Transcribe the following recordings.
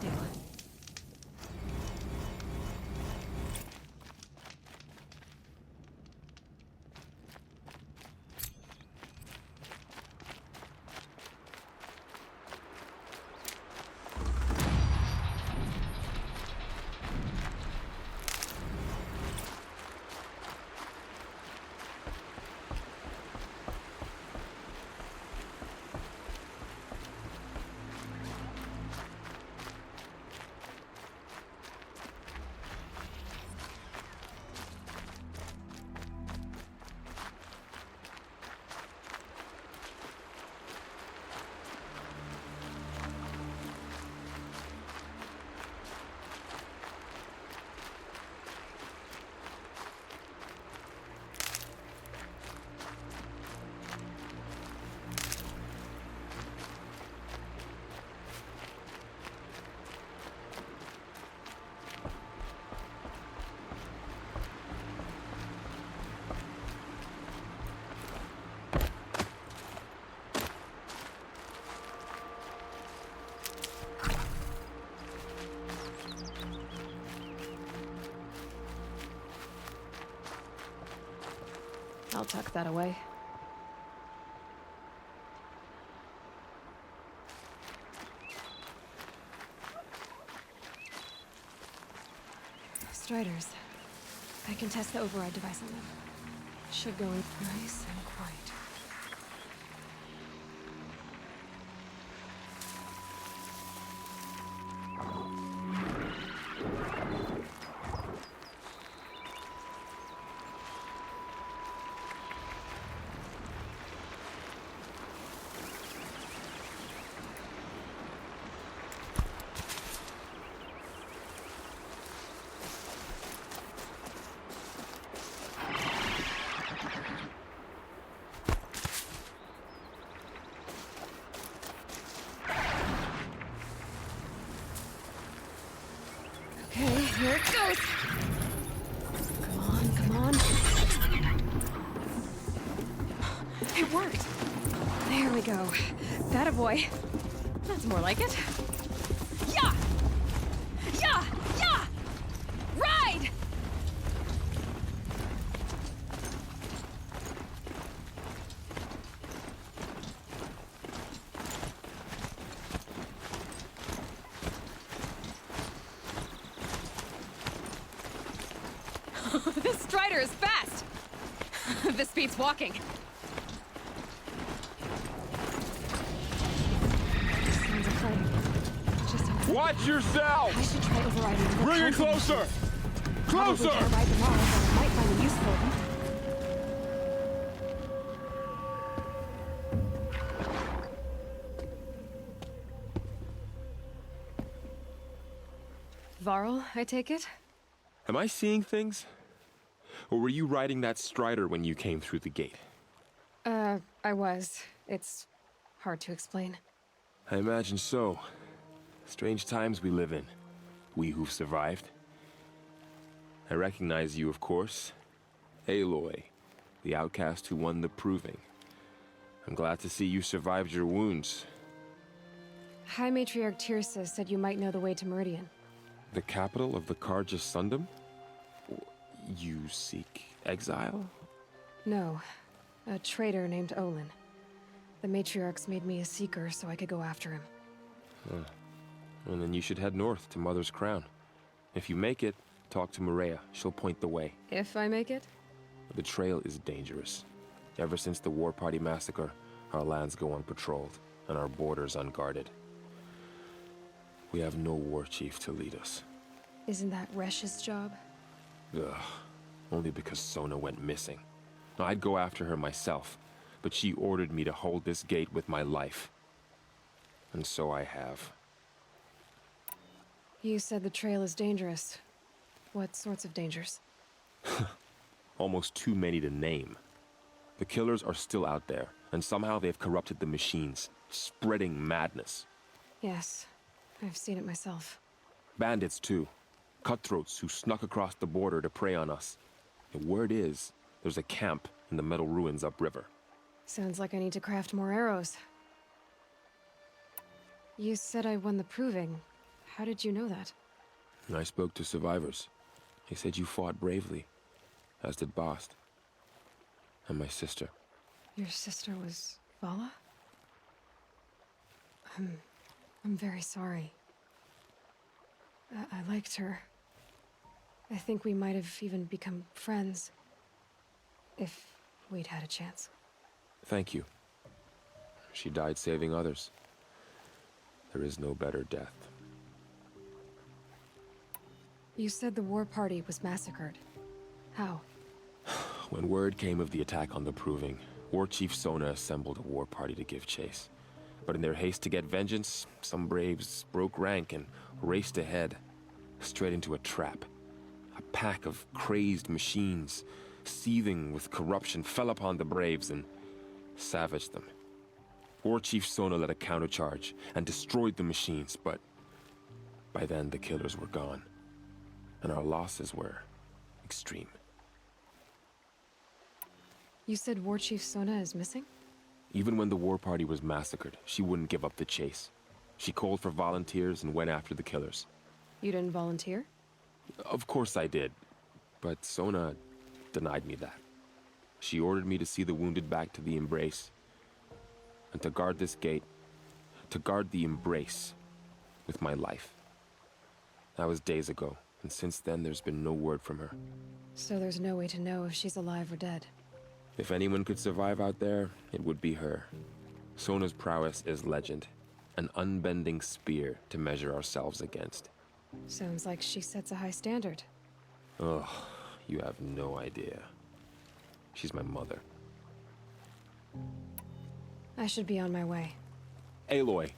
do. I'll tuck that away. Striders. I can test the override device on them. Should go in nice and quiet. Okay, here it goes! Come on, come on. It worked! There we go. That boy. That's more like it. Yeah! Yeah! Yeah! Ride! This Strider is fast! This beats walking. Sounds of fighting. Watch yourself! I should try overriding the Bring it closer! Closer! Probably can't ride them all, but I might find a use for them. Varl, I take it? Am I seeing things? Or were you riding that Strider when you came through the gate? I was. It's hard to explain. I imagine so. Strange times we live in. We who've survived. I recognize you, of course. Aloy, the outcast who won the proving. I'm glad to see you survived your wounds. High Matriarch Tirsa said you might know the way to Meridian. The capital of the Carja Sundom? You seek exile? No. A traitor named Olin. The Matriarchs made me a seeker so I could go after him. Well, then you should head north to Mother's Crown. If you make it, talk to Maria. She'll point the way. If I make it? The trail is dangerous. Ever since the War Party massacre, our lands go unpatrolled, and our borders unguarded. We have no war chief to lead us. Isn't that Resh's job? Ugh. Only because Sona went missing. I'd go after her myself, but she ordered me to hold this gate with my life. And so I have. You said the trail is dangerous. What sorts of dangers? Almost too many to name. The killers are still out there, and somehow they've corrupted the machines, spreading madness. Yes, I've seen it myself. Bandits, too. Cutthroats who snuck across the border to prey on us. The word is, there's a camp in the metal ruins upriver. Sounds like I need to craft more arrows. You said I won the proving. How did you know that? I spoke to survivors. They said you fought bravely, as did Bast. And my sister. Your sister was Vala? I'm very sorry. I liked her. I think we might have even become friends. If we'd had a chance. Thank you. She died saving others. There is no better death. You said the war party was massacred. How? When word came of the attack on the Proving, War Chief Sona assembled a war party to give chase. But in their haste to get vengeance, some braves broke rank and raced ahead, straight into a trap. A pack of crazed machines, seething with corruption, fell upon the braves and savaged them. War Chief Sona led a countercharge and destroyed the machines, but by then the killers were gone, and our losses were extreme. You said War Chief Sona is missing? Even when the war party was massacred, she wouldn't give up the chase. She called for volunteers and went after the killers. You didn't volunteer? Of course I did, but Sona denied me that. She ordered me to see the wounded back to the Embrace, and to guard this gate, to guard the Embrace with my life. That was days ago, and since then there's been no word from her. So there's no way to know if she's alive or dead. If anyone could survive out there, it would be her. Sona's prowess is legend, an unbending spear to measure ourselves against. Sounds like she sets a high standard. Ugh, you have no idea. She's my mother. I should be on my way. Aloy,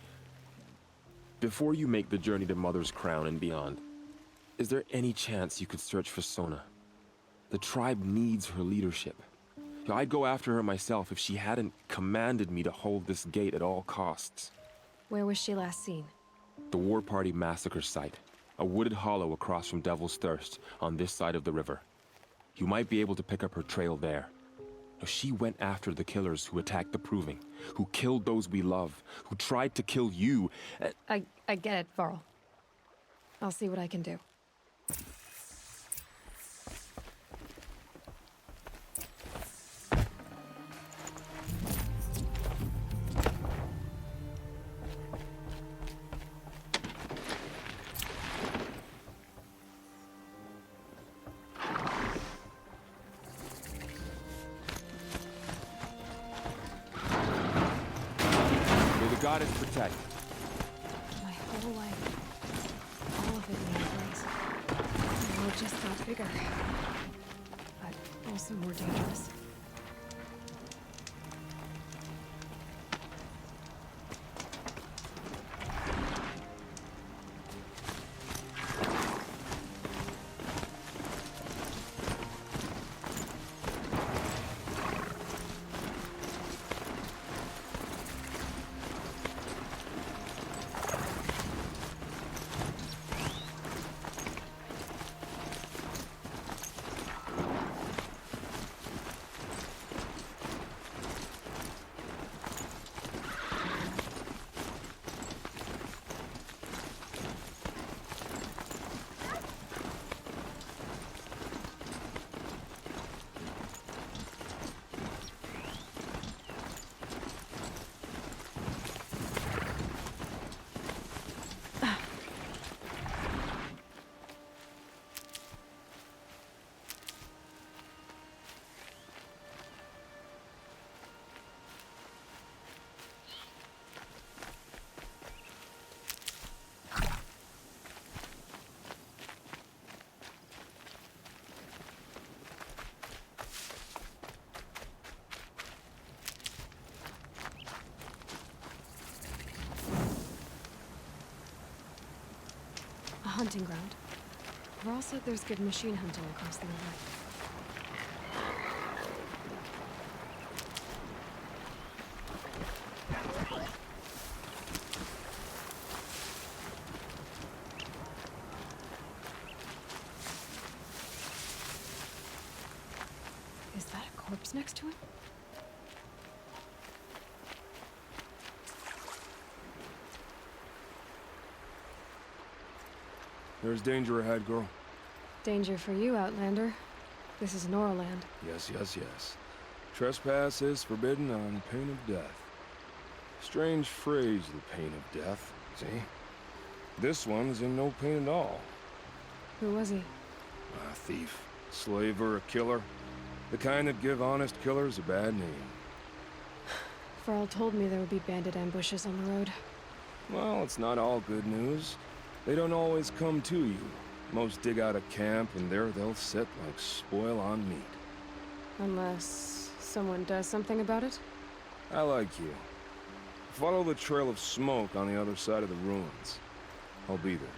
before you make the journey to Mother's Crown and beyond, is there any chance you could search for Sona? The tribe needs her leadership. I'd go after her myself if she hadn't commanded me to hold this gate at all costs. Where was she last seen? The War Party massacre site. A wooded hollow across from Devil's Thirst, on this side of the river. You might be able to pick up her trail there. She went after the killers who attacked the Proving, who killed those we love, who tried to kill you. I get it, Varl. I'll see what I can do. Goddess protect. My whole life, all of it in embrace. The world just got bigger, but also more dangerous. Hunting ground. Varl said there's good machine hunting across the river. Is that a corpse next to him? There's danger ahead, girl. Danger for you, Outlander. This is Norland. Yes, yes, yes. Trespass is forbidden on pain of death. Strange phrase, the pain of death, see? This one's in no pain at all. Who was he? A thief, slaver, a killer. The kind that give honest killers a bad name. Farrell told me there would be bandit ambushes on the road. Well, it's not all good news. They don't always come to you. Most dig out a camp, and there they'll sit like spoil on meat. Unless someone does something about it? I like you. Follow the trail of smoke on the other side of the ruins. I'll be there.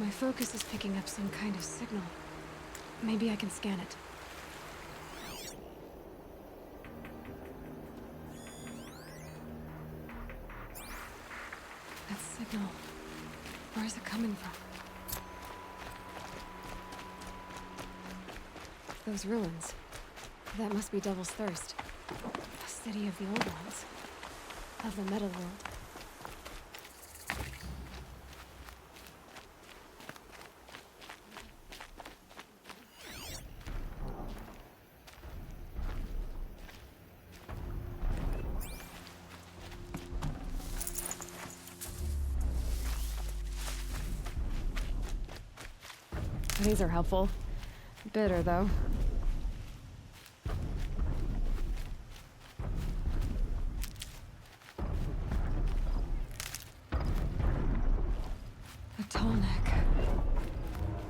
My focus is picking up some kind of signal. Maybe I can scan it. That signal. Where is it coming from? Those ruins. That must be Devil's Thirst. A city of the old ones. Of the metal world. These are helpful. Bitter, though. A Tallneck.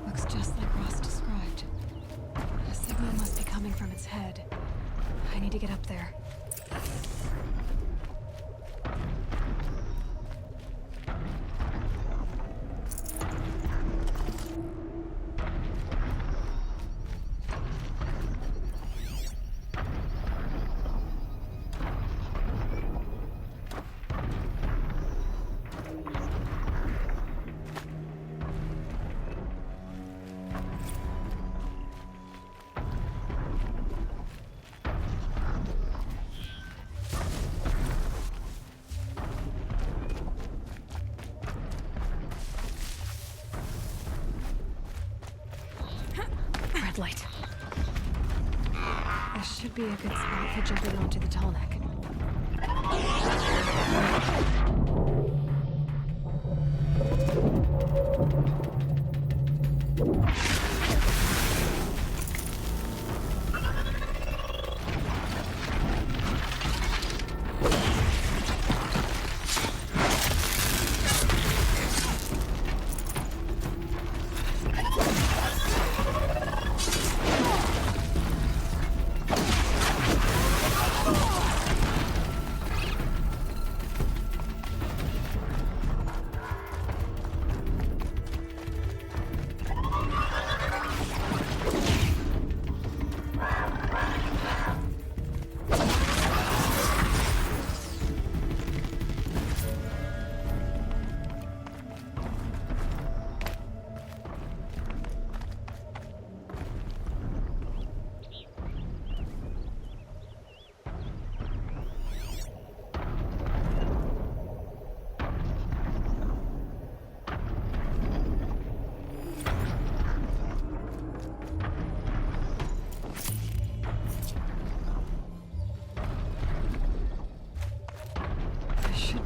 Looks just like Ross described. A signal must be coming from its head. I need to get up there. Red light. This should be a good spot for jumping onto the Tallneck.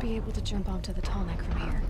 Be able to jump onto the Tallneck from here.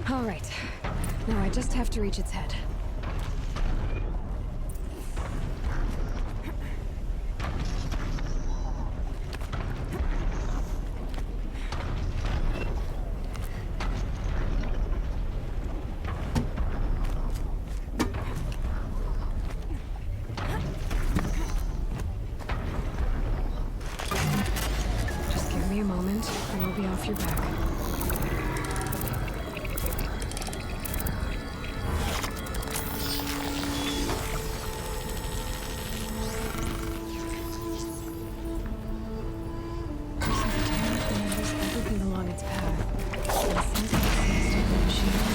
All right. Now I just have to reach its head. Just give me a moment, and I'll be off your back. Everything along its path. And it seems like it seems to be machines.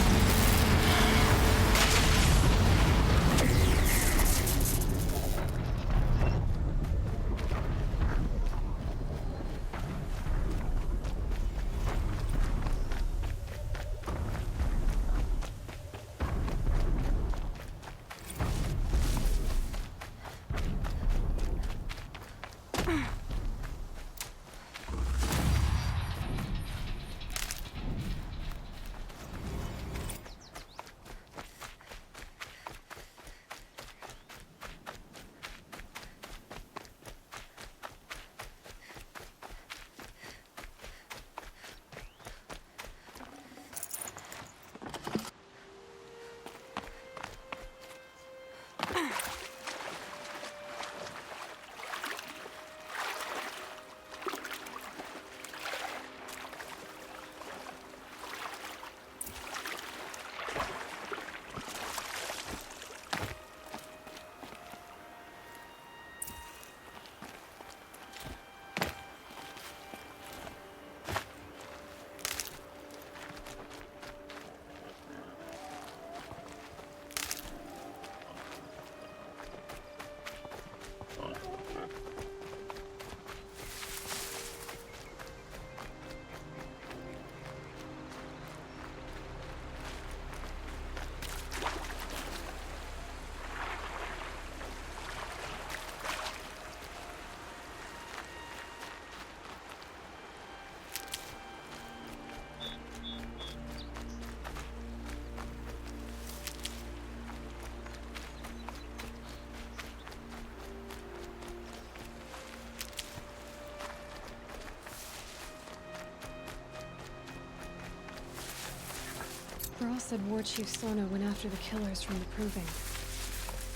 Girl said War Chief Sona went after the killers from the Proving.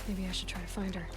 Maybe I should try to find her.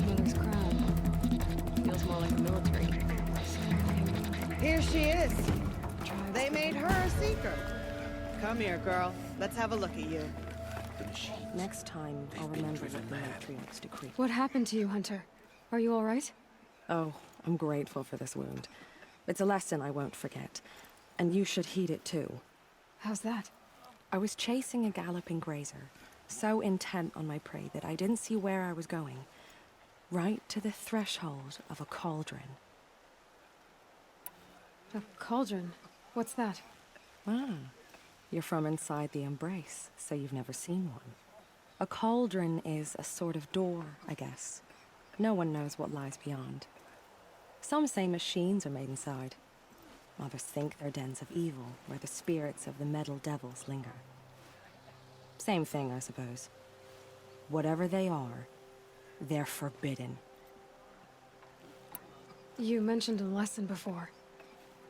Mother's crown. Feels more like a military. Here she is. They made her a seeker. Come here, girl. Let's have a look at you. Next time, I'll remember what the matriarch's decree. What happened to you, Hunter? Are you all right? Oh, I'm grateful for this wound. It's a lesson I won't forget. And you should heed it too. How's that? I was chasing a galloping grazer, so intent on my prey that I didn't see where I was going. Right to the threshold of a cauldron. A cauldron? What's that? Ah, you're from inside the Embrace, so you've never seen one. A cauldron is a sort of door, I guess. No one knows what lies beyond. Some say machines are made inside. Others think they're dens of evil, where the spirits of the metal devils linger. Same thing, I suppose. Whatever they are, they're forbidden. You mentioned a lesson before.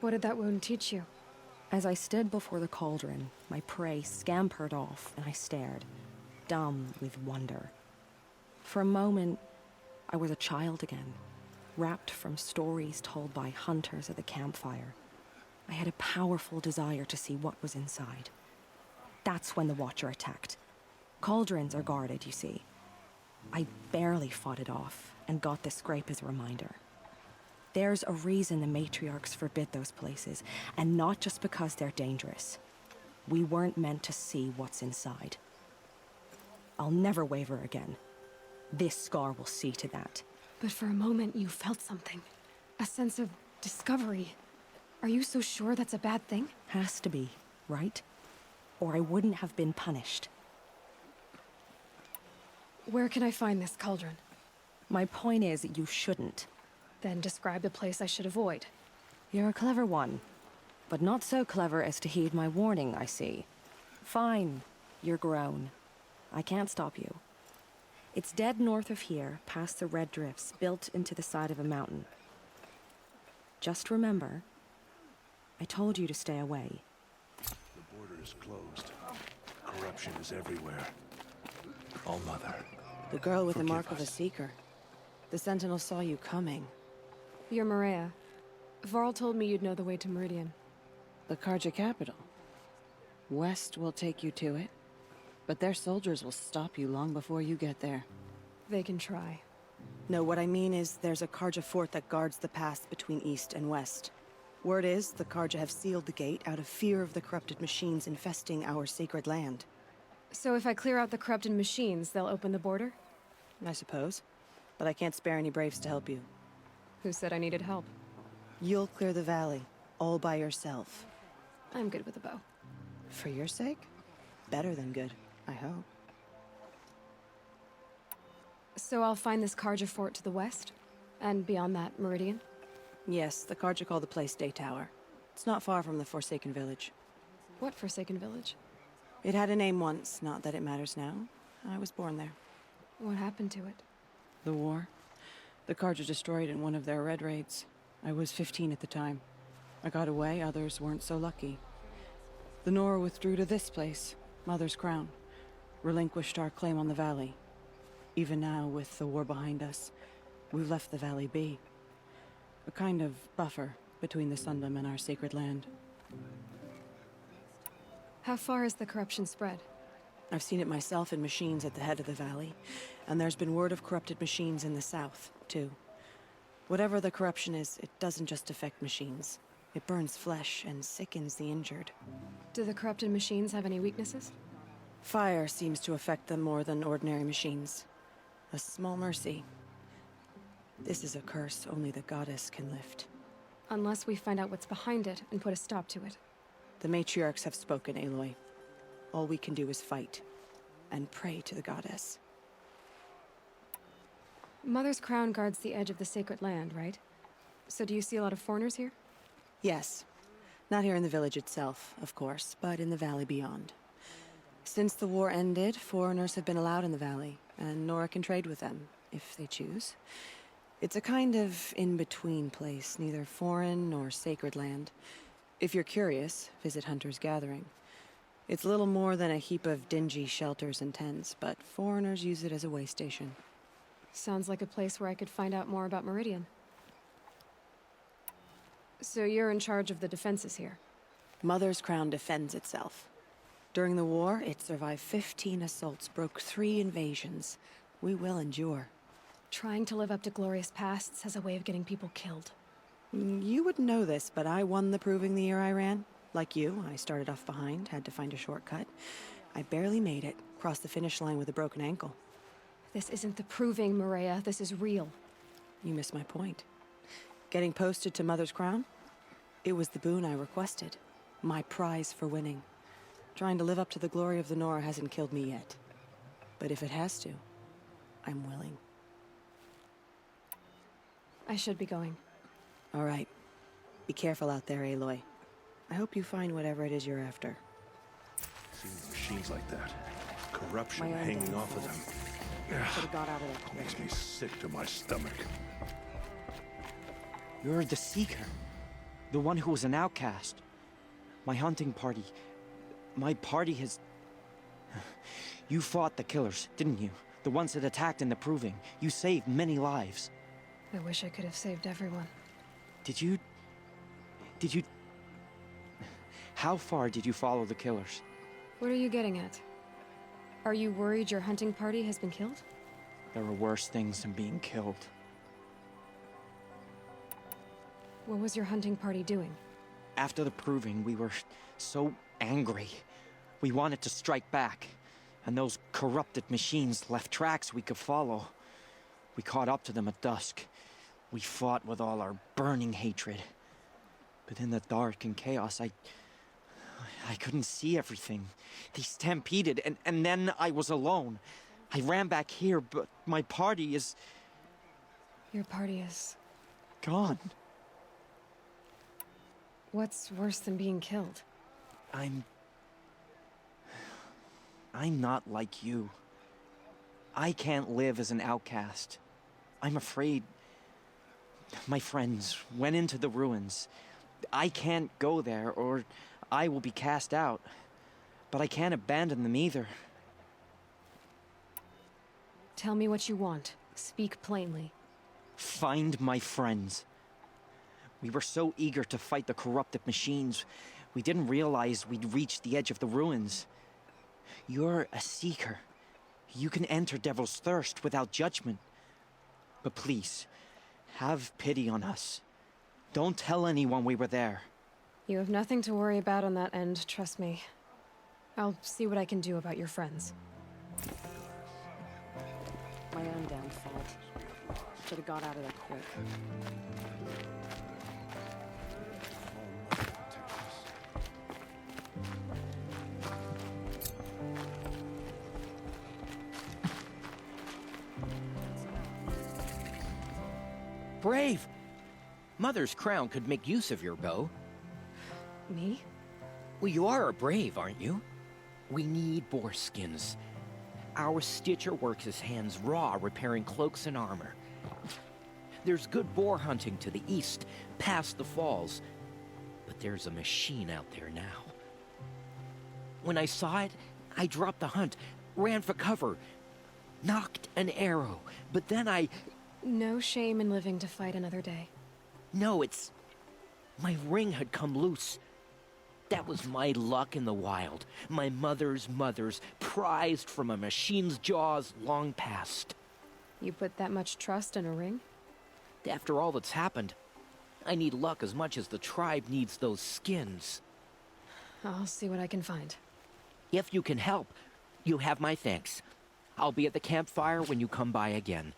What did that wound teach you? As I stood before the cauldron, my prey scampered off, and I stared, dumb with wonder. For a moment, I was a child again, wrapped from stories told by hunters at the campfire. I had a powerful desire to see what was inside. That's when the Watcher attacked. Cauldrons are guarded, you see. I barely fought it off, and got this scrape as a reminder. There's a reason the matriarchs forbid those places, and not just because they're dangerous. We weren't meant to see what's inside. I'll never waver again. This scar will see to that. But for a moment, you felt something. A sense of discovery. Are you so sure that's a bad thing? Has to be, right? Or I wouldn't have been punished. Where can I find this cauldron? My point is, you shouldn't. Then describe the place I should avoid. You're a clever one. But not so clever as to heed my warning, I see. Fine. You're grown. I can't stop you. It's dead north of here, past the red drifts, built into the side of a mountain. Just remember, I told you to stay away. The border is closed. Corruption is everywhere. All Mother. The girl with the Forgive mark of a us. seeker. The Sentinel saw you coming. You're Maria. Varl told me you'd know the way to Meridian. The Karja capital. West will take you to it, but their soldiers will stop you long before you get there. They can try. No, what I mean is there's a Karja fort that guards the pass between east and west. Word is, the Karja have sealed the gate out of fear of the corrupted machines infesting our sacred land. So if I clear out the corrupted machines, they'll open the border? I suppose. But I can't spare any braves to help you. Who said I needed help? You'll clear the valley, all by yourself. I'm good with a bow. For your sake? Better than good, I hope. So I'll find this Karja fort to the west? And beyond that, Meridian? Yes, the Karja call the place Day Tower. It's not far from the Forsaken Village. What Forsaken Village? It had a name once, not that it matters now. I was born there. What happened to it? The war. The Karja destroyed in one of their red raids. I was 15 at the time. I got away, others weren't so lucky. The Nora withdrew to this place, Mother's Crown. Relinquished our claim on the valley. Even now, with the war behind us, we've left the valley be. A kind of buffer between the Sundom and our sacred land. How far has the corruption spread? I've seen it myself in machines at the head of the valley, and there's been word of corrupted machines in the south, too. Whatever the corruption is, it doesn't just affect machines. It burns flesh and sickens the injured. Do the corrupted machines have any weaknesses? Fire seems to affect them more than ordinary machines. A small mercy. This is a curse only the goddess can lift. Unless we find out what's behind it and put a stop to it. The matriarchs have spoken, Aloy. All we can do is fight, and pray to the goddess. Mother's Crown guards the edge of the sacred land, right? So do you see a lot of foreigners here? Yes. Not here in the village itself, of course, but in the valley beyond. Since the war ended, foreigners have been allowed in the valley, and Nora can trade with them, if they choose. It's a kind of in-between place, neither foreign nor sacred land. If you're curious, visit Hunter's Gathering. It's little more than a heap of dingy shelters and tents, but foreigners use it as a way station. Sounds like a place where I could find out more about Meridian. So you're in charge of the defenses here? Mother's Crown defends itself. During the war, it survived 15 assaults, broke 3 invasions. We will endure. Trying to live up to glorious pasts has a way of getting people killed. You wouldn't know this, but I won the proving the year I ran. Like you, I started off behind, had to find a shortcut. I barely made it, crossed the finish line with a broken ankle. This isn't the proving, Maria. This is real. You missed my point. Getting posted to Mother's Crown? It was the boon I requested. My prize for winning. Trying to live up to the glory of the Nora hasn't killed me yet. But if it has to, I'm willing. I should be going. All right. Be careful out there, Aloy. I hope you find whatever it is you're after. Seeing machines like that. Corruption My own hanging damn off of fault. them. Should have got out of there. Makes me sick to my stomach. You're the Seeker. The one who was an outcast. My hunting party. My party has... You fought the killers, didn't you? The ones that attacked in the Proving. You saved many lives. I wish I could have saved everyone. Did you... How far did you follow the killers? What are you getting at? Are you worried your hunting party has been killed? There are worse things than being killed. What was your hunting party doing? After the proving, we were so angry. We wanted to strike back, and those corrupted machines left tracks we could follow. We caught up to them at dusk. We fought with all our burning hatred. But in the dark and chaos, I couldn't see everything. They stampeded, and then I was alone. I ran back here, but my party is... Your party is... gone. What's worse than being killed? I'm not like you. I can't live as an outcast. I'm afraid... My friends went into the ruins. I can't go there, or I will be cast out. But I can't abandon them either. Tell me what you want. Speak plainly. Find my friends. We were so eager to fight the corrupted machines, we didn't realize we'd reached the edge of the ruins. You're a seeker. You can enter Devil's Thirst without judgment. But please, have pity on us. Don't tell anyone we were there. You have nothing to worry about on that end, trust me. I'll see what I can do about your friends. My own damn fault. Should have got out of there quick. Brave! Mother's crown could make use of your bow. Me? Well, you are a brave, aren't you? We need boar skins. Our stitcher works his hands raw repairing cloaks and armor. There's good boar hunting to the east, past the falls. But there's a machine out there now. When I saw it, I dropped the hunt, ran for cover, knocked an arrow, but then I... No shame in living to fight another day. No, it's... My ring had come loose. That was my luck in the wild. My mother's prized from a machine's jaws long past. You put that much trust in a ring? After all that's happened, I need luck as much as the tribe needs those skins. I'll see what I can find. If you can help, you have my thanks. I'll be at the campfire when you come by again.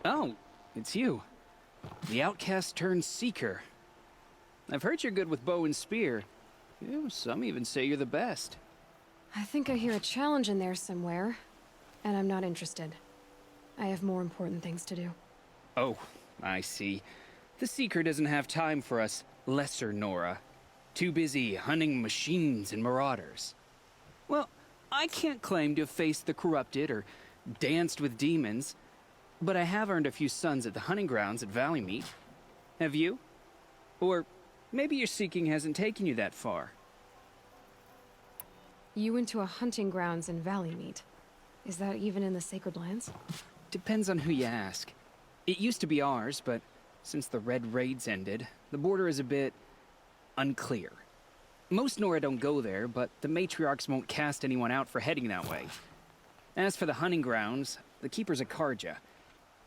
Oh, it's you. The outcast turned seeker. I've heard you're good with bow and spear. Some even say you're the best. I think I hear a challenge in there somewhere, and I'm not interested. I have more important things to do. Oh, I see. The seeker doesn't have time for us lesser Nora. Too busy hunting machines and marauders. Well, I can't claim to have faced the corrupted or danced with demons, but I have earned a few suns at the hunting grounds at Valley Meet. Have you? Or maybe your seeking hasn't taken you that far. You went to a hunting grounds in Valley Meet. Is that even in the Sacred Lands? Depends on who you ask. It used to be ours, but since the Red Raids ended, the border is a bit unclear. Most Nora don't go there, but the matriarchs won't cast anyone out for heading that way. As for the hunting grounds, the keeper's a Karja.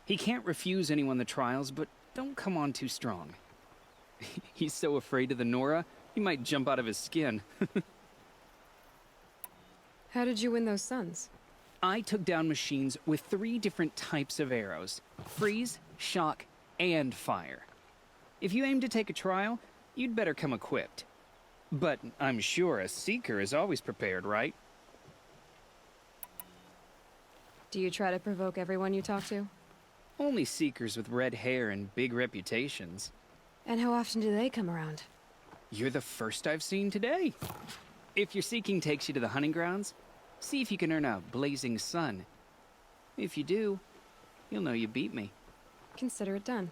He can't refuse anyone the trials, but don't come on too strong. He's so afraid of the Nora, he might jump out of his skin. How did you win those suns? I took down machines with 3 different types of arrows: freeze, shock, and fire. If you aim to take a trial, you'd better come equipped. But I'm sure a seeker is always prepared, right? Do you try to provoke everyone you talk to? Only seekers with red hair and big reputations. And how often do they come around? You're the first I've seen today. If your seeking takes you to the hunting grounds, see if you can earn a blazing sun. If you do, you'll know you beat me. Consider it done.